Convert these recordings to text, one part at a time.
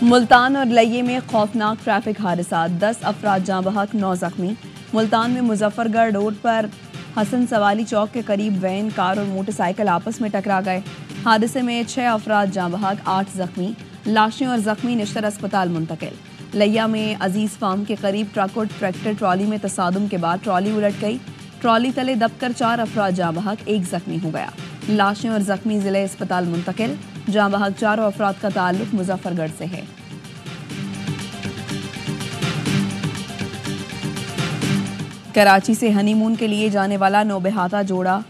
मुल्तान और लइये में खौफनाक ट्रैफिक हादसा, 10 अफराद जाँ बहक, 9 जख्मी। मुल्तान में मुजफ्फरगढ़ रोड पर हसन सवाली चौक के करीब वैन, कार और मोटरसाइकिल आपस में टकरा गए। हादसे में 6 अफराद जाँ बहक, 8 जख्मी। लाशें और जख्मी निश्तर अस्पताल मुंतकिल। लइया में अजीज फार्म के करीब ट्रक और ट्रैक्टर ट्रॉली में तसादुम के बाद ट्रॉली उलट गई। ट्रॉली तले दबकर 4 अफराद जाँ बहक, 1 जख्मी हो गया। लाशें और जख्मी जिले अस्पताल मुंतकिल। जाँ बहक 4 अफराद का ताल्लुक मुजफ्फरगढ़ से है। कराची से हनीमून के लिए जाने वाला नौबहाता जोड़ा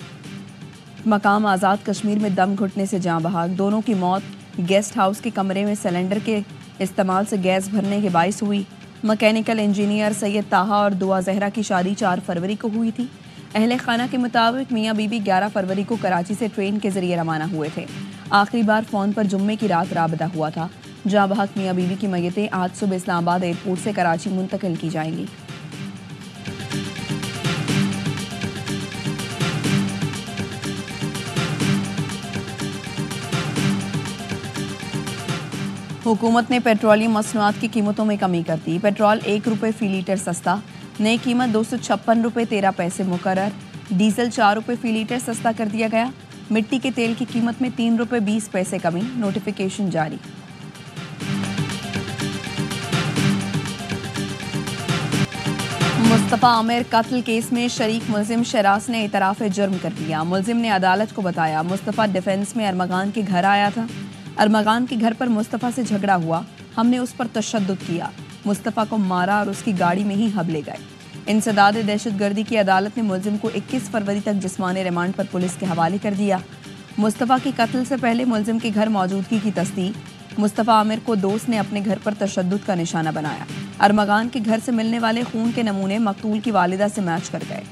मकाम आज़ाद कश्मीर में दम घुटने से जाँ बहक। दोनों की मौत गेस्ट हाउस के कमरे में सिलेंडर के इस्तेमाल से गैस भरने के बाइस हुई। मैकेनिकल इंजीनियर सैयद ताहा और दुआ जहरा की शादी 4 फरवरी को हुई थी। अहले खाना के मुताबिक मियाँ बीबी 11 फरवरी को कराची से ट्रेन के जरिए रवाना हुए थे। आखिरी बार फ़ोन पर जुम्मे की रात राबता हुआ था। जाँ बहक मियाँ बीबी की मैयतें आज सुबह इस्लामाबाद एयरपोर्ट से कराची मुंतकिल की जाएंगी। हुकूमत ने पेट्रोलियम मसनूआत की कीमतों में कमी कर दी। पेट्रोल 1 रुपये फ़ी लीटर सस्ता, नई कीमत 256 रुपये 13 पैसे मुकर्रर। डीजल 4 रुपये फ़ी लीटर सस्ता कर दिया गया। मिट्टी के तेल की कीमत में 3 रुपये 20 पैसे कमी, नोटिफिकेशन जारी। मुस्तफ़ा आमिर कत्ल केस में शरीक मुलजिम शरास ने इतराफ़ जुर्म कर दिया। मुलजिम ने अदालत को बताया, मुस्तफ़ा डिफेंस में अरमगान के घर आया था। अरमगान के घर पर मुस्तफ़ा से झगड़ा हुआ, हमने उस पर तशद्दुद किया, मुस्तफ़ा को मारा और उसकी गाड़ी में ही हब ले गए। इंसदाद दहशतगर्दी की अदालत ने मुलजिम को 21 फरवरी तक जिस्मानी रिमांड पर पुलिस के हवाले कर दिया। मुस्तफ़ा की कत्ल से पहले मुलजिम के घर मौजूदगी की तस्दीक। मुस्तफ़ा आमिर को दोस्त ने अपने घर पर तशद्दुद का निशाना बनाया। अरमगान के घर से मिलने वाले खून के नमूने मकतूल की वालिदा से मैच कर गए।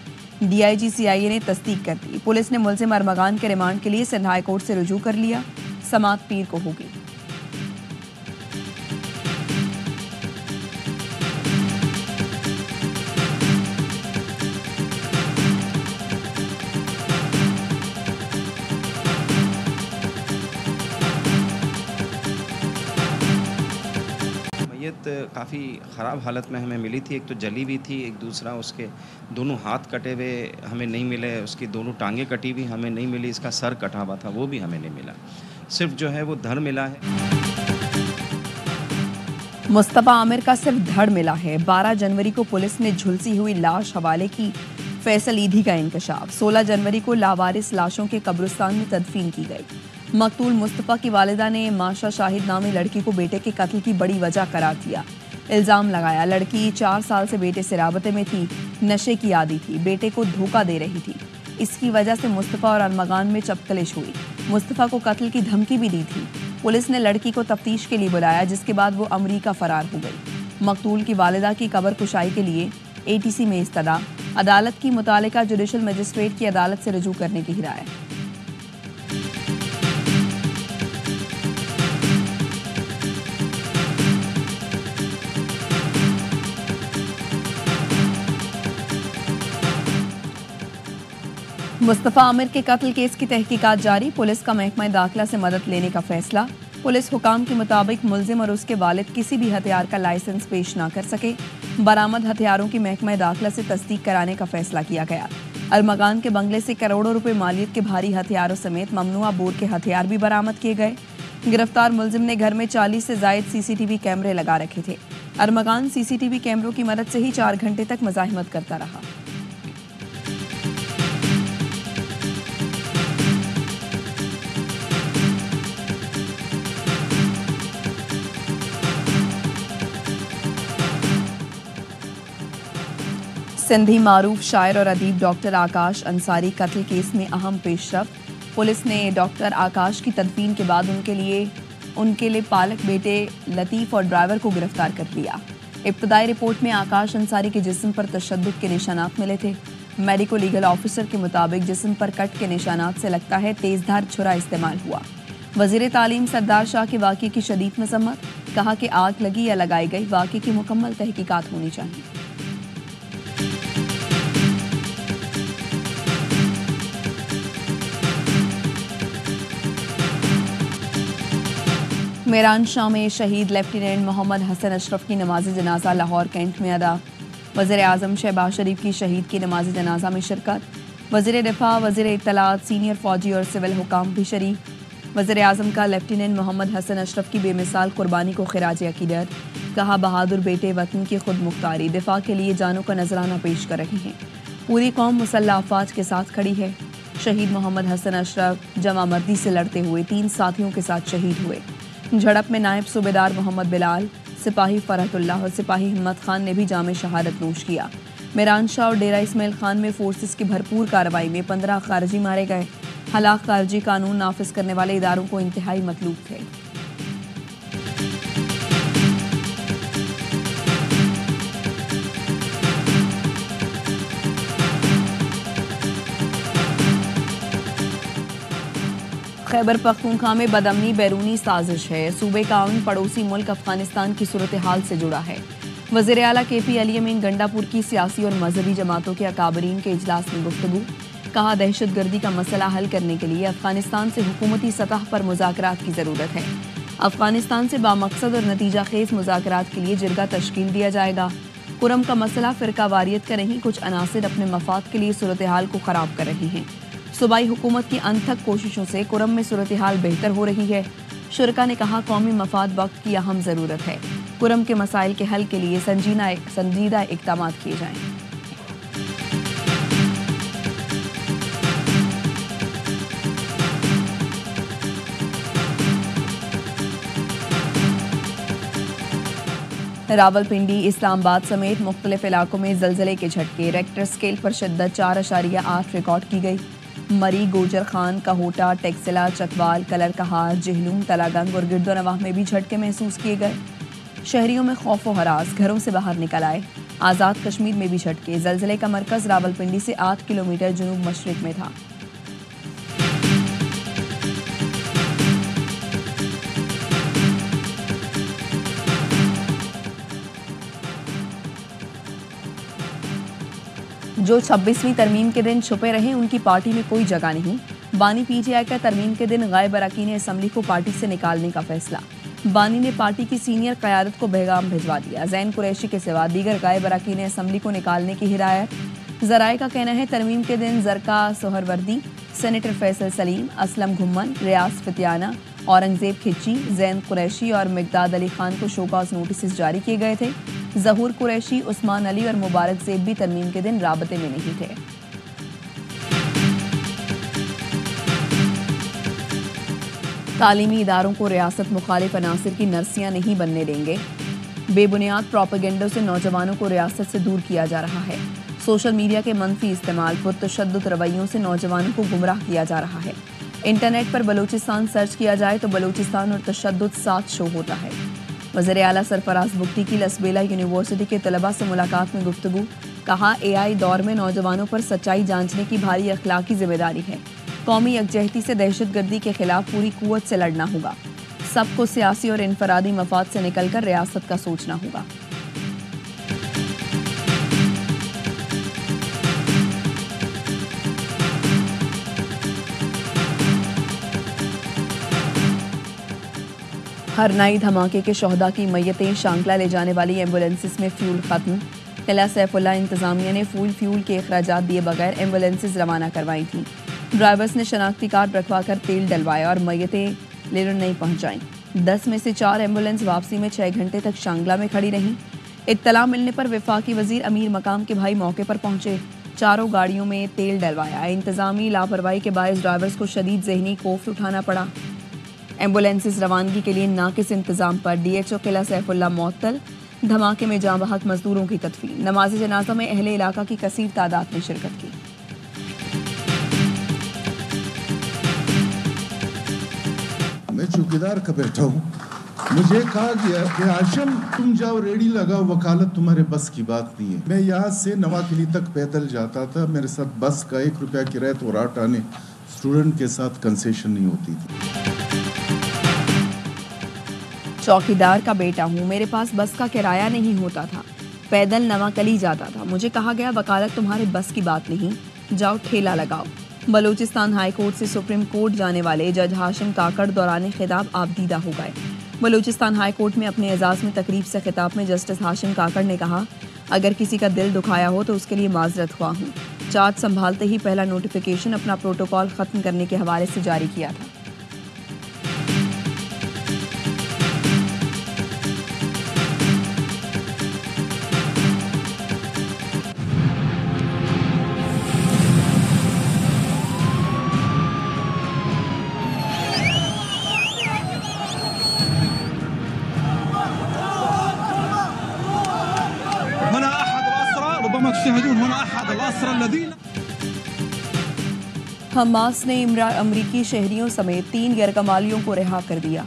DIG CIA ने तस्दीक कर दी। पुलिस ने मुलजिम अरमगान के रिमांड के लिए सिंध हाई कोर्ट से रुजू कर लिया। समात पीर को होगी। मैयत काफ़ी ख़राब हालत में हमें मिली थी। एक तो जली भी थी, एक दूसरा उसके दोनों हाथ कटे हुए हमें नहीं मिले, उसकी दोनों टांगें कटी हुई हमें नहीं मिली, इसका सर कटा हुआ था वो भी हमें नहीं मिला, सिर्फ जो है वो धड़ मिला है। मुस्तफ़ा आमिर का सिर्फ धड़ मिला है। 12 जनवरी को पुलिस ने झुलसी हुई लाश हवाले की। फैसल ईदी का इंकशाफ। 16 जनवरी को लावारिस लाशों के कब्रिस्तान में तदफीन की गई। मकतूल मुस्तफ़ा की वालिदा ने माशा शाहिद नामी लड़की को बेटे के कत्ल की बड़ी वजह करार दिया। इल्ज़ाम लगाया, लड़की 4 साल से बेटे से राबते में थी, नशे की आदी थी, बेटे को धोखा दे रही थी। इसकी वजह से मुस्तफ़ा और अरमगान में चपकलिश हुई। मुस्तफ़ा को कत्ल की धमकी भी दी थी। पुलिस ने लड़की को तफ्तीश के लिए बुलाया, जिसके बाद वो अमरीका फरार हो गई। मकतूल की वालिदा की कब्र कुशाई के लिए ATC में इस्तदा। अदालत की मुतालिका जुडिशल मजिस्ट्रेट की अदालत से रुजू करने की हिदायत। मुस्तफ़ा आमिर के कत्ल केस की तहकीकात जारी। पुलिस का महकमा दाखिला से मदद लेने का फैसला। पुलिस हुकाम के मुताबिक मुलजिम और उसके वालिद किसी भी हथियार का लाइसेंस पेश ना कर सके। बरामद हथियारों की महकमा दाखिला से तस्दीक कराने का फैसला किया गया। अरमगान के बंगले से करोड़ों रुपए मालियत के भारी हथियारों समेत ममनुआ बोर के हथियार भी बरामद किए गए। गिरफ्तार मुलजिम ने घर में 40 से जायद CCTV कैमरे लगा रखे थे। अरमगान CCTV कैमरों की मदद से ही 4 घंटे तक मज़ाहिमत करता रहा। सिंधी मारूफ शायर और अदीब डॉक्टर आकाश अंसारी कत्ल केस में अहम पेशरफ्त। पुलिस ने डॉक्टर आकाश की तदफीन के बाद उनके लिए पालक बेटे लतीफ़ और ड्राइवर को गिरफ्तार कर लिया। इब्तदाई रिपोर्ट में आकाश अंसारी के जिस्म पर तशद्दुद के निशानात मिले थे। मेडिको लीगल ऑफिसर के मुताबिक जिस्म पर कट के निशानात से लगता है तेजधार छुरा इस्तेमाल हुआ। वज़ीर तालीम सरदार शाह के वाक़े की शदीद मज़म्मत। कहा कि आग लगी या लगाई गई, वाक़े की मुकम्मल तहकीकात होनी चाहिए। मेरान शाह में शहीद लेफ्टिनेंट मोहम्मद हसन अशरफ की नमाज जनाजा लाहौर कैंट में अदा। वज़ीर आज़म शहबाज शरीफ की शहीद की नमाज जनाजा में शिरकत। वज़ीर दिफा, वज़ीर इत्तलात, सीनियर फौजी और सिविल हुकाम भी शरीक। वज़ीर आज़म का लेफ्टिनेंट मोहम्मद हसन अशरफ की बेमिसाल कुर्बानी को खिराज अकीदत। कहा, बहादुर बेटे वतन की खुद मुख्तारी दिफा के लिए जानों का नजराना पेश कर रहे हैं। पूरी कौम मुसल्लह अफवाज के साथ खड़ी है। शहीद मोहम्मद हसन अशरफ जमा मर्दी से लड़ते हुए 3 साथियों के साथ शहीद हुए। झड़प में नायब सूबेदार मोहम्मद बिलाल, सिपाही फरहतुल्लाह और सिपाही हिम्मत खान ने भी जामे शहादत नोश किया। मेरान शाह और डेरा इस्माइल खान में फोर्सेस की भरपूर कार्रवाई में 15 खारजी मारे गए। हालात खारजी कानून नाफिज करने वाले इदारों को इंतहाई मतलूब थे। खैबर पख्तूनख्वा में बदअमनी बैरूनी साजिश है। सूबे का अमन पड़ोसी मुल्क अफगानिस्तान की सूरत हाल से जुड़ा है। वज़ीर आला KP अली अमीन गंडापुर की सियासी और मजहबी जमातों के अकाबरीन के इजलास में गुफ्तगू। कहा, दहशतगर्दी का मसला हल करने के लिए अफगानिस्तान से हुकूमती सतह पर मुज़ाकरात की ज़रूरत है। अफगानिस्तान से बामकसद और नतीजा खेज मुज़ाकरात के लिए जिरगा तश्कील दिया जाएगा। कुरम का मसला फ़िरका वारियत का नहीं, कुछ अनासिर अपने मफाद के लिए सूरत हाल को ख़राब कर रही हैं। सूबाई हुकूमत की अनथक कोशिशों से कुरम में सूरत हाल बेहतर हो रही है। शुरका ने कहा, कौमी मफाद वक्त की अहम ज़रूरत है। कुरम के मसाइल के हल के लिए संजीदा इक़दाम किए जाएं। रावलपिंडी, इस्लामाबाद समेत मुख्तलिफ इलाकों में जलजले के झटके। रेक्टर स्केल पर शिद्दत 4.8 रिकॉर्ड की गई। मरी, गोजर खान, कहोटा, टेक्सिला, चकवाल, कलर कहार, जिहलूम, तलागंग और गिरदोनवाह में भी झटके महसूस किए गए। शहरियों में खौफ व हरास, घरों से बाहर निकल आए। आज़ाद कश्मीर में भी झटके। जलजले का मरकज़ रावलपिंडी से 8 किलोमीटर जनूब मशरिक में था। जो 26वीं तरमीम के दिन छुपे रहे, उनकी पार्टी में कोई जगह नहीं। बानी PTI का तरमीम के दिन गायब अरकान असम्बली को पार्टी से निकालने का फैसला। बानी ने पार्टी की सीनियर क़यादत को पैगाम भिजवा दिया। ज़ैन कुरैशी के सिवा दीगर गायब अरकान असम्बली को निकालने की हिदायत। ज़राए का कहना है, तरमीम के दिन ज़रका सोहरवर्दी, सेनेटर फैसल सलीम, असलम घुम्मन, रियाज फितियाना, औरंगजेब खिच्ची, ज़ैन कुरैशी और मिकदाद अली खान को शोकॉज नोटिस जारी किए गए थे। ज़हूर कुरैशी, उस्मान अली और मुबारक ज़ेब भी तरमीम के दिन राबते में नहीं थे। तालीमी इदारों को रियासत मुखालिफ अनासिर की नर्सियां नहीं बनने देंगे। बेबुनियाद प्रोपेगेंडों से नौजवानों को रियासत से दूर किया जा रहा है। सोशल मीडिया के मनफी इस्तेमाल, पुरतशद्दुद रवैयों से नौजवानों को गुमराह किया जा रहा है। इंटरनेट पर बलूचिस्तान सर्च किया जाए तो बलूचिस्तान और तशद्दुद साथ शो होता है। वज़ीर आला सरफराज बुगटी की लसबेला यूनिवर्सिटी के तलबा से मुलाकात में गुफ्तगू। कहा, AI दौर में नौजवानों पर सच्चाई जांचने की भारी अखलाकी जिम्मेदारी है। कौमी यकजहती से दहशतगर्दी के खिलाफ पूरी कुव्वत से लड़ना होगा। सबको सियासी और इनफरादी मफाद से निकलकर रियासत का सोचना होगा। हरनाई धमाके के शोहदा की मैयतें शांकला ले जाने वाली एम्बुलेंसेस में फ्यूल खत्म। किला सैफुल्ला इंतजामिया ने फ्यूल के अखराजात दिए बगैर एम्बुलेंसेस रवाना करवाई थी। ड्राइवर्स ने शनाख्ती कार्ड रखवाकर तेल डलवाया और मैयतें लेकर नहीं पहुंचाई। 10 में से 4 एम्बुलेंस वापसी में 6 घंटे तक शांगला में खड़ी रहीं। इत्तला मिलने पर वफाकी वजीर अमीर मकाम के भाई मौके पर पहुंचे। चारों गाड़ियों में तेल डलवाया। इंतजामी लापरवाही के बायस ड्राइवर्स को शदीद जहनी खौफ उठाना पड़ा। एम्बुलेंसेस रवानगी के लिए नाकिस इंतजाम पर DHO किला सैफुल्ला मुअत्तल। धमाके में जाँ बहक मजदूरों की तदफीन। नमाज जनाजा में अहले इलाका की कसीर तादाद ने शिरकत की। मैं चौकीदार का बैठा हूँ। मुझे कहा गया कि आशम तुम जाओ, रेडी लगाओ, वकालत तुम्हारे बस की बात नहीं है। मैं यहाँ से नवाकिली तक पैदल जाता था। मेरे साथ बस का 1 रुपया किराया तो रात आने स्टूडेंट के साथ कंसेशन नहीं होती थी। चौकीदार का बेटा हूँ, मेरे पास बस का किराया नहीं होता था। पैदल नवाकली जाता था। मुझे कहा गया वकालत तुम्हारे बस की बात नहीं, जाओ ठेला लगाओ। बलूचिस्तान हाई कोर्ट से सुप्रीम कोर्ट जाने वाले जज हाशिम काकड़ दौरान खिताब आबदीदा हो गए। बलूचिस्तान हाई कोर्ट में अपने एजाज में तकरीब से खिताब में जस्टिस हाशिम काकड़ ने कहा, अगर किसी का दिल दुखाया हो तो उसके लिए माजरत हुआ हूँ। चार्ज संभालते ही पहला नोटिफिकेशन अपना प्रोटोकॉल खत्म करने के हवाले से जारी किया था। हमास ने अमरीकी शहरियों समेत 3 गैरकमालियों को रिहा कर दिया।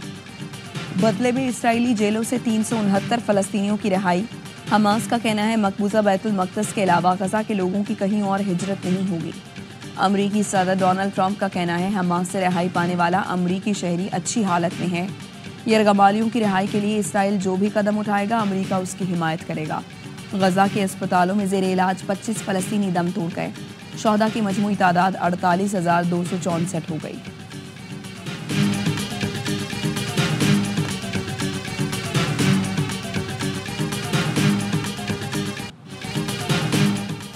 बदले में इसराइली जेलों से 369 फलस्तीनियों की रिहाई। हमास का कहना है मकबूजा बैतुल मक़दस के अलावा गजा के लोगों की कहीं और हिजरत नहीं होगी। अमरीकी सदर डोनाल्ड ट्रंप का कहना है हमास से रिहाई पाने वाला अमरीकी शहरी अच्छी हालत में है। गैरकमालियों की रिहाई के लिए इसराइल जो भी कदम उठाएगा अमरीका उसकी हिमायत करेगा। गजा के अस्पतालों में ज़ेरे इलाज 25 फलस्तीनी दम तोड़ गए। शोहदा की मजमूई तादाद 48,264 हो गई।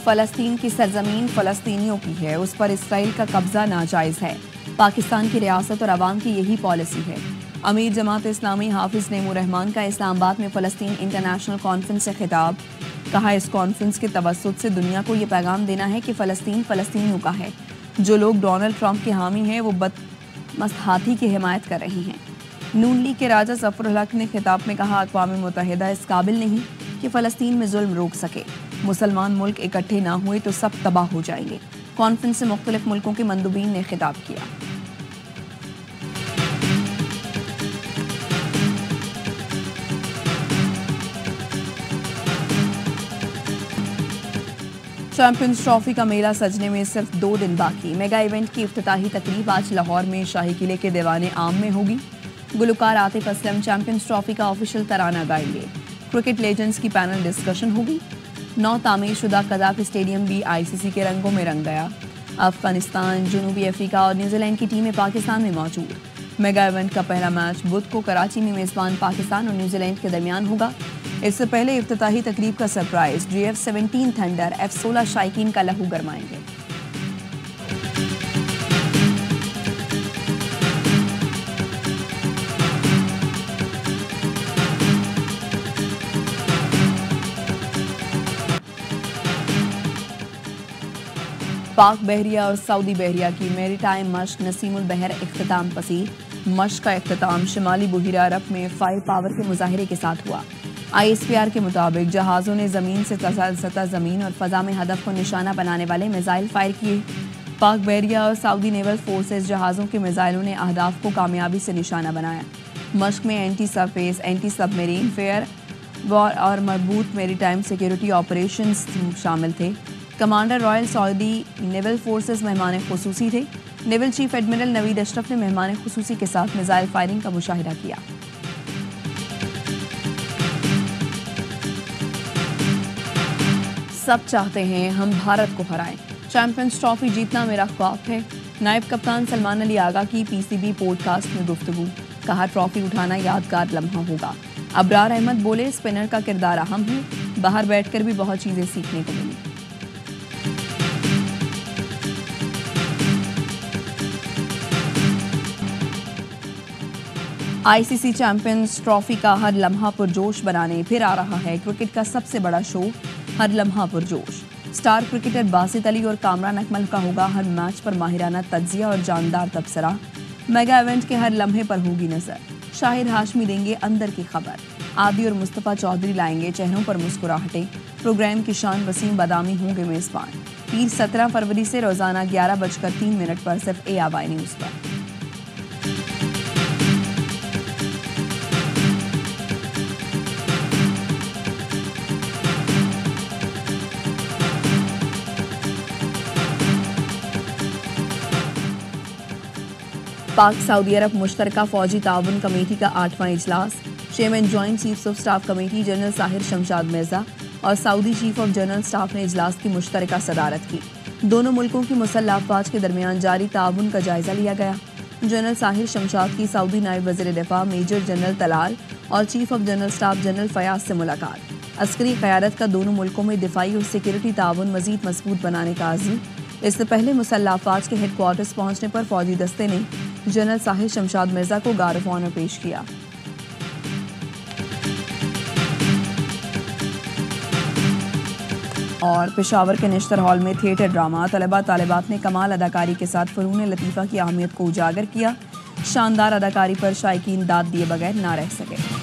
फलस्तीन की सरजमीन फलस्तीनियों की है, उस पर इसराइल का कब्जा नाजायज है। पाकिस्तान की रियासत और अवाम की यही पॉलिसी है। अमीर जमात इस्लामी हाफिज नेमूर रहमान का इस्लामाबाद में फ़लस्तीन इंटरनेशनल कॉन्फ्रेंस से खिताब। कहा, इस कॉन्फ्रेंस के तवस्सुत से दुनिया को ये पैगाम देना है कि फ़लस्तीन फ़लस्तीनियों का है। जो लोग डोनाल्ड ट्रंप के हामी हैं वो बदमस्त हाथी की हिमायत कर रहे हैं। नून लीग के राजा ज़फ़रुल हक ने खिताब में कहा, अक़वाम मुत्तहिदा इस काबिल नहीं कि फ़लस्तीन में जुल्म रोक सके। मुसलमान मुल्क इकट्ठे ना हुए तो सब तबाह हो जाएंगे। कॉन्फ्रेंस से मुख्तलिफ मुल्कों के मंदूबीन ने खिताब किया। चैंपियंस ट्रॉफी का मेला सजने में सिर्फ 2 दिन बाकी। मेगा इवेंट की इफ्तिताही तकरीब आज लाहौर में शाही किले के दीवाने आम में होगी। गुलकार आतिफ असलम चैंपियंस ट्रॉफी का ऑफिशियल तराना गाएंगे। क्रिकेट लेजेंड्स की पैनल डिस्कशन होगी। 9 तामीर शुदा कज़ाफ स्टेडियम भी आईसीसी के रंगों में रंग गया। अफगानिस्तान, जनूबी अफ्रीका और न्यूजीलैंड की टीमें पाकिस्तान में मौजूद। मेगा इवेंट का पहला मैच बुध को कराची में मेज़बान पाकिस्तान और न्यूजीलैंड के दरमियान होगा। इससे पहले इफ्तिताही तकरीब का सरप्राइज GF-17 थंडर F-16 शाइकीन का लहू गरमाएंगे। पाक बहरिया और सऊदी बहरिया की मैरीटाइम मश्क नसीमुल बहर इख्तिताम पसीर। मश्क का इख्तिताम शिमाली बुहिरा अरब में फायर पावर के मुजाहिरे के साथ हुआ। ISPR के मुताबिक जहाज़ों ने ज़मीन से सतह ज़मीन और फ़ज़ा में हदफ को निशाना बनाने वाले मिसाइल फायर किए। पाक बहरिया और सऊदी नेवल फोर्सेस जहाज़ों के मिसाइलों ने अहदाफ को कामयाबी से निशाना बनाया। मश्क में anti surface, anti submarine fair और मरबूत मेरीटाइम सिक्योरिटी ऑपरेशंस शामिल थे। Commander royal Saudi naval forces मेहमान खुसूसी थे। Naval chief admiral Naveed Ashraf ने मेहमान खुसूसी के साथ मिसाइल फायरिंग का मुशाहिदा किया। सब चाहते हैं हम भारत को हराएं। चैंपियंस ट्रॉफी जीतना मेरा ख्वाब है। नायब कप्तान सलमान अली आगा की PCB पॉडकास्ट में गुफ्तगू। कहा, ट्रॉफी उठाना यादगार लम्हा होगा। अबरार अहमद बोले, स्पिनर का किरदार अहम है। बाहर बैठकर भी बहुत चीजें सीखने को मिली। ICC चैंपियंस ट्रॉफी का हर लम्हा पुरजोश बनाने फिर आ रहा है क्रिकेट का सबसे बड़ा शो, हर लम्हा पुरजोश। स्टार क्रिकेटर बासित अली और कामरान अकमल का होगा हर मैच पर माहिराना तज्जिया और जानदार तबसरा। मेगा इवेंट के हर लम्हे पर होगी नजर। शाहिद हाशमी देंगे अंदर की खबर। आदि और मुस्तफ़ा चौधरी लाएंगे चेहरों पर मुस्कुराहटें। प्रोग्राम की शान वसीम बादामी होंगे मेजबान। पीर 17 फरवरी से रोजाना 11:03 पर सिर्फ ARY न्यूज़ पर। पाक सऊदी अरब मुश्तरका फौजी ताउन कमेटी का 8वां इजलास। Chairman joint chiefs of staff committee general Sahir Shamshad Mirza और Saudi chief of general staff ने इजलास की मुश्तरका सदारत की। दोनों मुल्कों की मुसल्लह अफवाज के दरमियान जारी ताउन का जायजा लिया गया। जनरल साहिर शमशाद की सऊदी नायब वज़ीर दिफा मेजर जनरल तलाल और chief of general staff general Fayaz से मुलाकात। अस्करी क़यादत का दोनों मुल्कों में दिफाई और सिक्योरिटी ताउन मज़ीद मजबूत बनाने का आज़म। इससे पहले मुसल्लह अफ़वाज के हेडक्वार्टर्स पहुंचने पर फौजी दस्ते ने जनरल साहिर शमशाद मिर्जा को गार्ड ऑफ ऑनर पेश किया। और पेशावर के निश्तर हॉल में थिएटर ड्रामा तलबा तालिबात ने कमाल अदाकारी के साथ फ़नून लतीफ़ा की अहमियत को उजागर किया। शानदार अदाकारी पर शायकीन दाद दिए बगैर ना रह सके।